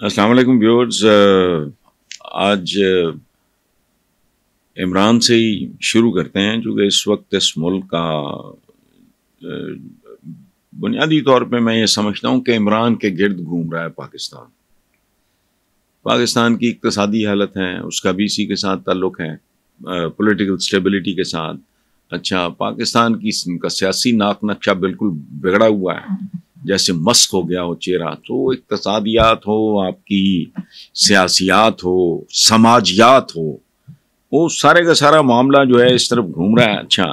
अस्सलाम वालेकुम व्यूअर्स। आज इमरान से ही शुरू करते हैं, क्योंकि इस वक्त इस मुल्क का बुनियादी तौर पे मैं ये समझता हूँ कि इमरान के गिर्द घूम रहा है पाकिस्तान। पाकिस्तान की इक्तिसादी हालत है, उसका भी इसी के साथ ताल्लुक़ है, पॉलिटिकल स्टेबिलिटी के साथ। अच्छा, पाकिस्तान का सियासी नाक नक्शा बिल्कुल बिगड़ा हुआ है, जैसे मस्क हो गया हो चेहरा। तो इक्तिसादियात हो, आपकी सियासियात हो, समाजियात हो, वो सारे का सारा मामला जो है इस तरफ घूम रहा है। अच्छा,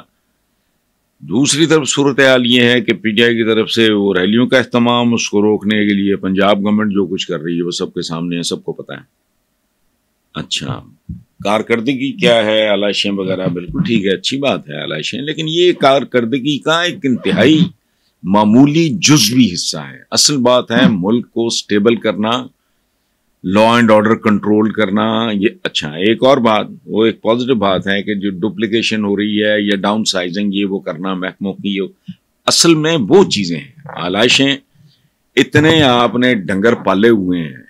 दूसरी तरफ सूरत हाल ये है कि पीटीआई की तरफ से वो रैलियों का अहतमाम, उसको रोकने के लिए पंजाब गवर्नमेंट जो कुछ कर रही है वो सबके सामने है, सबको पता है। अच्छा, कारकर्दगी क्या है, आलाइशें वगैरह, बिल्कुल ठीक है, अच्छी बात है आलाइशें, लेकिन ये कारकर्दगी का एक इंतहाई मामूली जुज़वी हिस्सा है। असल बात है मुल्क को स्टेबल करना, लॉ एंड ऑर्डर कंट्रोल करना। ये अच्छा, एक और बात, वो एक पॉजिटिव बात है कि जो डुप्लीकेशन हो रही है या डाउन साइजिंग, ये वो करना महकमों की, असल में वो चीजें हैं। आलाइशें इतने आपने डंगर पाले हुए हैं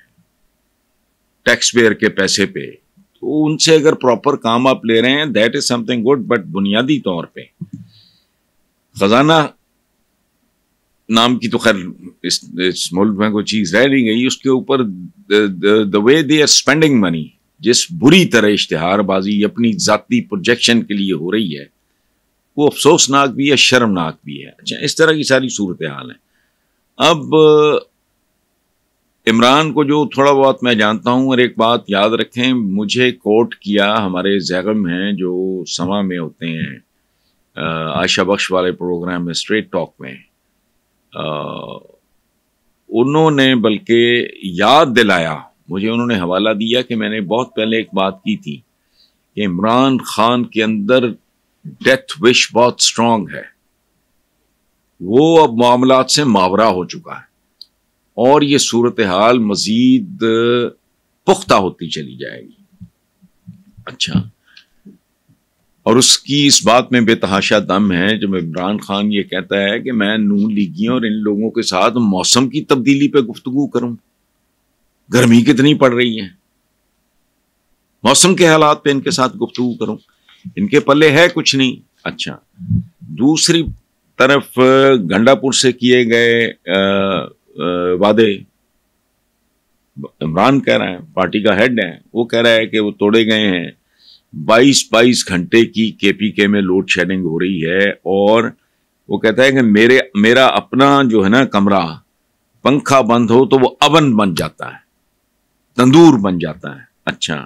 टैक्स पेयर के पैसे पे, तो उनसे अगर प्रॉपर काम आप ले रहे हैं, that is something good. But बुनियादी तौर पे खजाना नाम की तो खैर इस मुल्क में कोई चीज रह नहीं गई। उसके ऊपर the way they are spending money, जिस बुरी तरह इश्तिहारबाजी अपनी जाती प्रोजेक्शन के लिए हो रही है, वो अफसोसनाक भी है, शर्मनाक भी है। अच्छा, इस तरह की सारी सूरत हाल है। अब इमरान को जो थोड़ा बहुत मैं जानता हूं, और एक बात याद रखें, मुझे कोट किया हमारे जैगम हैं जो समा में होते हैं, आयशा बख्श वाले प्रोग्राम में, स्ट्रेट टॉक में, उन्होंने बल्कि याद दिलाया मुझे, उन्होंने हवाला दिया कि मैंने बहुत पहले एक बात की थी कि इमरान खान के अंदर डेथ विश बहुत स्ट्रांग है, वो अब मामलात से मावरा हो चुका है और ये सूरत हाल मजीद पुख्ता होती चली जाएगी। अच्छा, और उसकी इस बात में बेतहाशा दम है जब इमरान खान ये कहता है कि मैं नून लीगियों और इन लोगों के साथ मौसम की तब्दीली पे गुफ्तगू करूं। गर्मी कितनी पड़ रही है, मौसम के हालात पे इनके साथ गुफ्तगू करूं, इनके पल्ले है कुछ नहीं। अच्छा, दूसरी तरफ गंडापुर से किए गए वादे, इमरान कह रहा है, पार्टी का हेड है, वो कह रहा है कि वो तोड़े गए हैं। 22 घंटे की केपीके में लोड शेडिंग हो रही है, और वो कहता है कि मेरा अपना जो है ना कमरा, पंखा बंद हो तो वो अवन बन जाता है, तंदूर बन जाता है। अच्छा,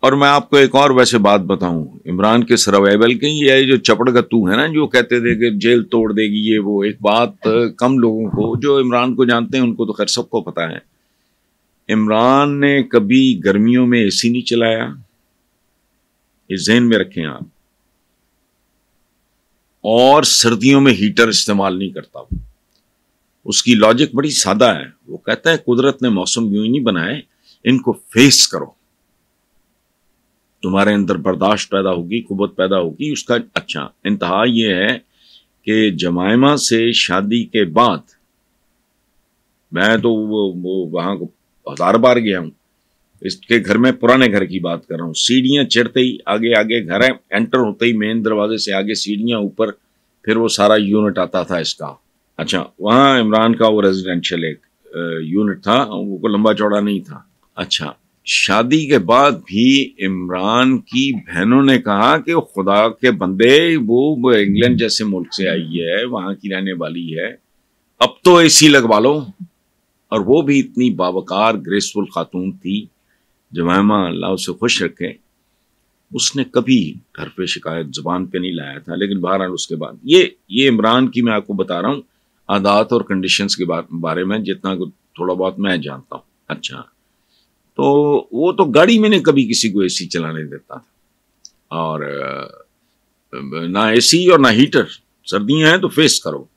और मैं आपको एक और वैसे बात बताऊं इमरान के सर्वाइवल की, ये जो चपड़गत्तू है ना, जो कहते थे कि जेल तोड़ देगी ये वो, एक बात कम लोगों को, जो इमरान को जानते हैं उनको तो खैर सबको पता है, इमरान ने कभी गर्मियों में एसी नहीं चलाया, ये ज़हन में रखें आप, और सर्दियों में हीटर इस्तेमाल नहीं करता। उसकी लॉजिक बड़ी सादा है, वो कहता है कुदरत ने मौसम यूं ही नहीं बनाए, इनको फेस करो, तुम्हारे अंदर बर्दाश्त पैदा होगी, कुव्वत पैदा होगी। उसका अच्छा इंतहा ये है कि जमाइमा से शादी के बाद, मैं तो वो वहां 1000 बार गया हूं, इसके घर में, पुराने घर की बात कर रहा हूँ, सीढ़ियां चढ़ते ही आगे आगे घर है, एंटर होते ही मेन दरवाजे से आगे सीढ़ियां ऊपर, फिर वो सारा यूनिट आता था इसका। अच्छा, वहां इमरान का वो रेजिडेंशियल एक यूनिट था, वो लंबा चौड़ा नहीं था। अच्छा, शादी के बाद भी इमरान की बहनों ने कहा कि खुदा के बंदे, वो इंग्लैंड जैसे मुल्क से आई है, वहां की रहने वाली है, अब तो एसी लगवा लो। और वो भी इतनी बावकार ग्रेसफुल खातून थी, जमाइमा अल्लाह उसे खुश रखे, उसने कभी घर पे शिकायत जुबान पे नहीं लाया था। लेकिन बहरहाल उसके बाद ये इमरान की मैं आपको बता रहा हूँ आदात और कंडीशंस के बारे में जितना थोड़ा बहुत मैं जानता हूँ। अच्छा, तो वो तो गाड़ी में ने कभी किसी को एसी चलाने देता था, और ना एसी और ना हीटर, सर्दियां हैं तो फेस करो,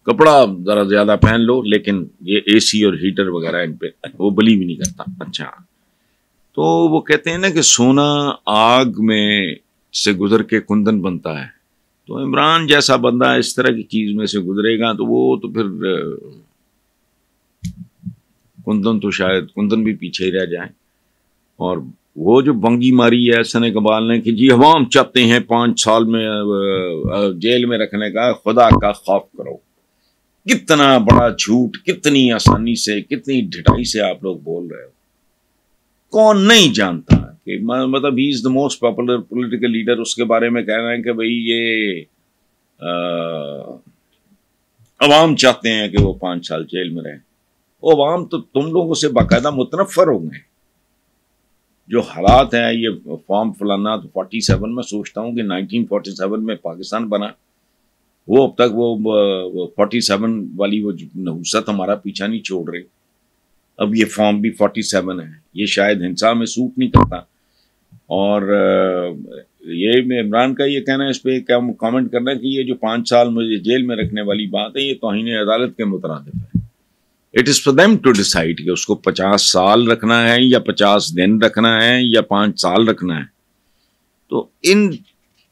कपड़ा जरा ज्यादा पहन लो, लेकिन ये एसी और हीटर वगैरह इन पे वो बिलीव ही नहीं करता। अच्छा, तो वो कहते हैं ना कि सोना आग में से गुजर के कुंदन बनता है, तो इमरान जैसा बंदा इस तरह की चीज में से गुजरेगा तो वो तो फिर کندن تو شاید کندن بھی پیچھے ہی رہ جائیں. اور وہ جو بنگی ماری ہے سن اقبال نے کہ جی عوام چاہتے ہیں 5 سال میں جیل میں رکھنے کا، خدا کا خوف کرو. کتنا بڑا جھوٹ، کتنی آسانی سے، کتنی ڈھٹائی سے آپ لوگ بول رہے ہو. کون نہیں جانتا کہ مطلب ہی is the most popular political leader, اس کے بارے میں کہہ رہے ہیں کہ بھئی یہ عوام چاہتے ہیں کہ وہ 5 سال جیل میں رہیں. وہ عوام تو تم لوگوں سے باقاعدہ متنفر ہو گئے. جو حالات ہیں یہ فارم فلانا 47 میں سوچتا ہوں کہ 1947 میں پاکستان بنا، وہ اب تک وہ 47 والی وہ نحوست ہمارا پیچھا نہیں چھوڑ رہی. اب یہ فارم بھی 47 ہے، یہ شاید ہنسا میں سوٹ نہیں کرتا. اور یہ عمران کا یہ کہنا ہے، اس پہ کیا کامنٹ کرنا ہے کہ یہ جو 5 سال مجھے جیل میں رکھنے والی بات ہے یہ توہین عدالت کے مترادف ہے. It is for them to decide کہ اس کو 50 سال رکھنا ہے یا 50 دن رکھنا ہے یا 5 سال رکھنا ہے. تو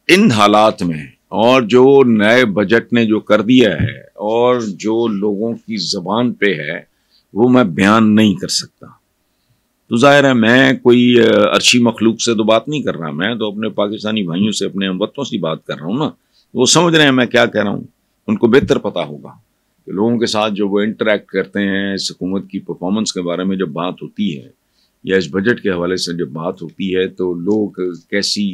ان حالات میں اور جو نئے بجٹ نے جو کر دیا ہے اور جو لوگوں کی زبان پہ ہے وہ میں بیان نہیں کر سکتا. تو ظاہر ہے میں کوئی عرشی مخلوق سے تو بات نہیں کر رہا، میں تو اپنے پاکستانی بھائیوں سے، اپنے ہموطنوں سے بات کر رہا ہوں نا. وہ سمجھ رہے ہیں میں کیا کہہ رہا ہوں، ان کو بہتر پتا ہوگا کہ لوگوں کے ساتھ جو وہ انٹریکٹ کرتے ہیں، اس حکومت کی پرفارمنس کے بارے میں جب بات ہوتی ہے یا اس بجٹ کے حوالے سے جب بات ہوتی ہے تو لوگ کیسی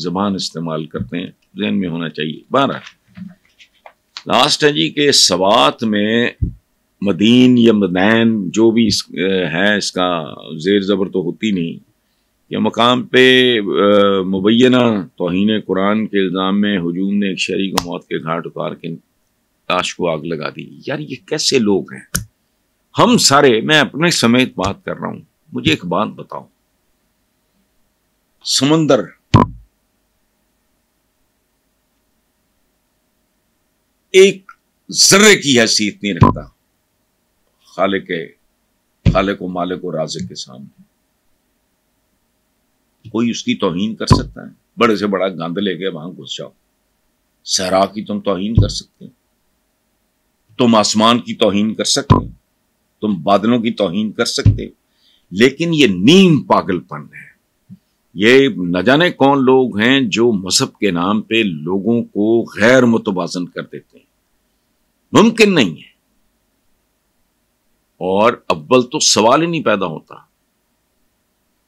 زبان استعمال کرتے ہیں ذہن میں ہونا چاہیے. بہرحال لاسٹ ہے جی کہ سوات میں مدین یا مدین جو بھی ہے، اس کا زیر زبر تو ہوتی نہیں. یہ مقام پہ مبینہ توہین قرآن کے الزام میں ہجوم نے ایک شہری کو موت کے گھاٹ اتار کے لاش کو آگ لگا دی. یار یہ کیسے لوگ ہیں؟ ہم سارے، میں اپنے سمیت بات کر رہا ہوں. مجھے ایک بات بتاؤ، سمندر ایک ذرے کی حیثیت نہیں رکھتا خالق و مالک و رازق کے سامنے. کوئی اس کی توہین کر سکتا ہے؟ بڑے سے بڑا گند لے کے وہاں گھس جاؤ، صحرا کی تم توہین کر سکتے ہیں، تم آسمان کی توہین کر سکتے ہو، تم بادلوں کی توہین کر سکتے ہو. لیکن یہ نیم پاگل پن ہے. یہ نہ جانے کون لوگ ہیں جو مذہب کے نام پہ لوگوں کو غیر متوازن کر دیتے ہیں. ممکن نہیں ہے. اور اول تو سوال ہی نہیں پیدا ہوتا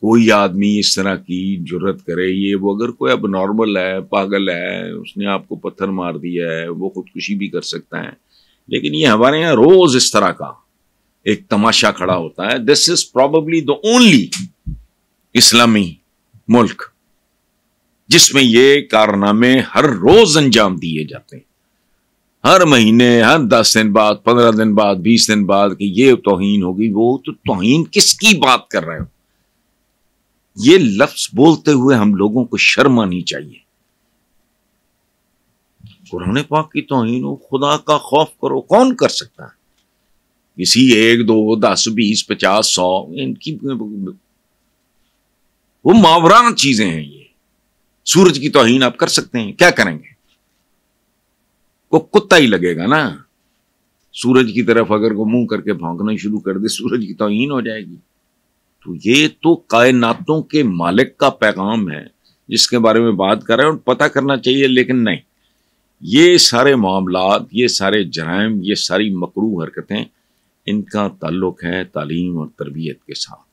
کوئی آدمی اس طرح کی جرت کرے. یہ وہ اگر کوئی اب نارمل ہے، پاگل ہے، اس نے آپ کو پتھر مار دیا ہے، وہ خودکشی بھی کر سکتا ہے. لیکن یہ ہمارے یہاں روز اس طرح کا ایک تماشا کھڑا ہوتا ہے. دس از پروبیبلی دا اونلی اسلامی ملک جس میں یہ کارنامے ہر روز انجام دیے جاتے ہیں، ہر مہینے، ہر 10 دن بعد، 15 دن بعد، 20 دن بعد کہ یہ توہین ہوگی. وہ تو توہین کس کی بات کر رہے ہو؟ یہ لفظ بولتے ہوئے ہم لوگوں کو شرم آنی چاہیے. قرآن پاک کی توہین ہو، خدا کا خوف کرو، کون کر سکتا ہے؟ کسی 1 2 10 20 50 100 ان کی وہ ماورانہ چیزیں ہیں. یہ سورج کی توہین آپ کر سکتے ہیں؟ کیا کریں گے؟ کو کتا ہی لگے گا نا. سورج کی طرف اگر وہ منہ کر کے بھونکنا شروع کر دے، سورج کی توہین ہو جائے گی. تو یہ تو کائناتوں کے مالک کا پیغام ہے جس کے بارے میں بات کر رہے ہیں اور پتہ کرنا چاہیے. لیکن نہیں، یہ سارے معاملات، یہ سارے جرائم، یہ ساری مکروہ حرکتیں، ان کا تعلق ہے تعلیم اور تربیت کے ساتھ.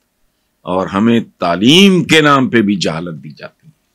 اور ہمیں تعلیم کے نام پہ بھی جہالت دی جاتی ہے.